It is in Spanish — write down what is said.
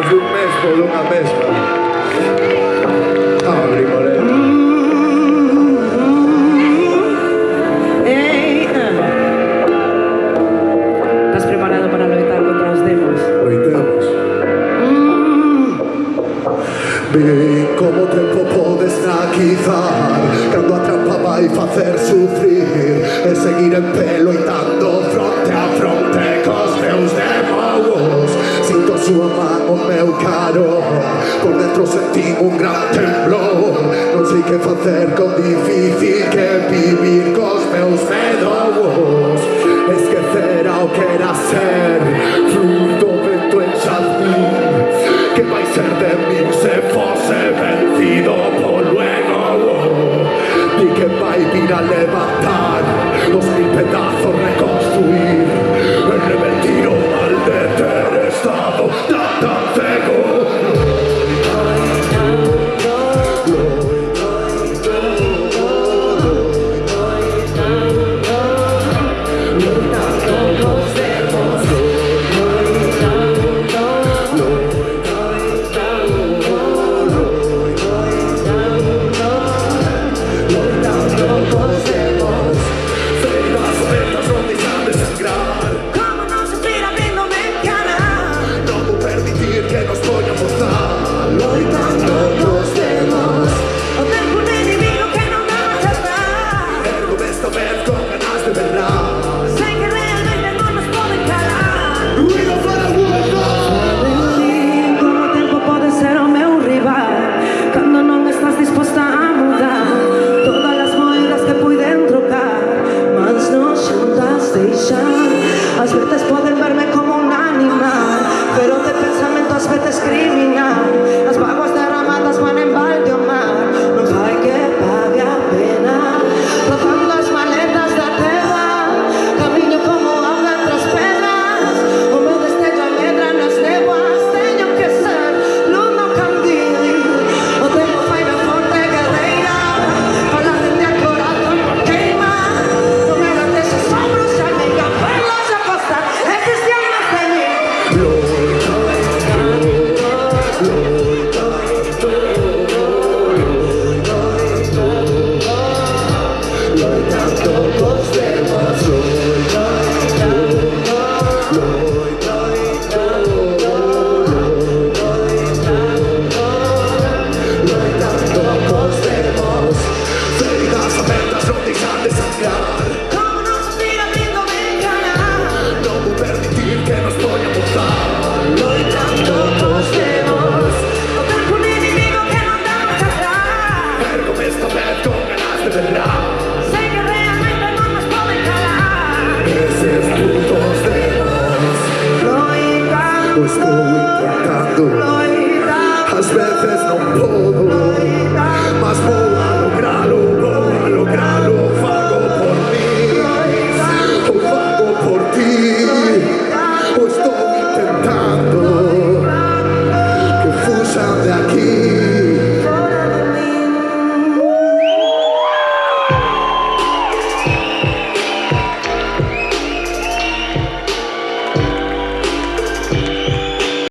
Falamos dun mesmo, dunha mesma. Abri morena. Estás preparado para loitar contra os demos? Loitemos. Vi como o tempo podes naquizar cando a trampa vai facer sufrir e seguir en pé loitando fronte a fronte cos meus demos. Sinto súa man o meu caro, por dentro sentí un gran temblor. Non sei que facer con difícil que vivir cos meus medos. Esquecer ao que era ser, flor do vento en xazmín. Que vai ser de mí se fose vencido por luego. Di que vai vir a levantar los 1000 pedazos, reconstruir, revertir o mal de ter estado tan cego. As veces poden verme como un animal, pero de pensamento as veces criminal. As vaguas derramadas van en balde o mar, non fai que pague a pena. Rodando as maletas da terra, camiño como auga entre as pedras. O meu destello a medra nas néboas, teño que ser luz no candil. O tempo fai na forte guerreira, fala dende a corazón por queima. Non me gates os ombros, amiga, verlos a costar, existían más de mí. Feridas abertas non deixan de sangrar. Como non sufrir abrindo ben canal, Non vou permitir que nos poñamos dar. loitando cos demos. O tempo un inimigo que non damos atrás. Ergo esta vez con ganas de berrar. Sei que realmente non nos poden calar. Eses putos demos. Loitando, O estou intentando. loitando, Ás veces non podo, mas vou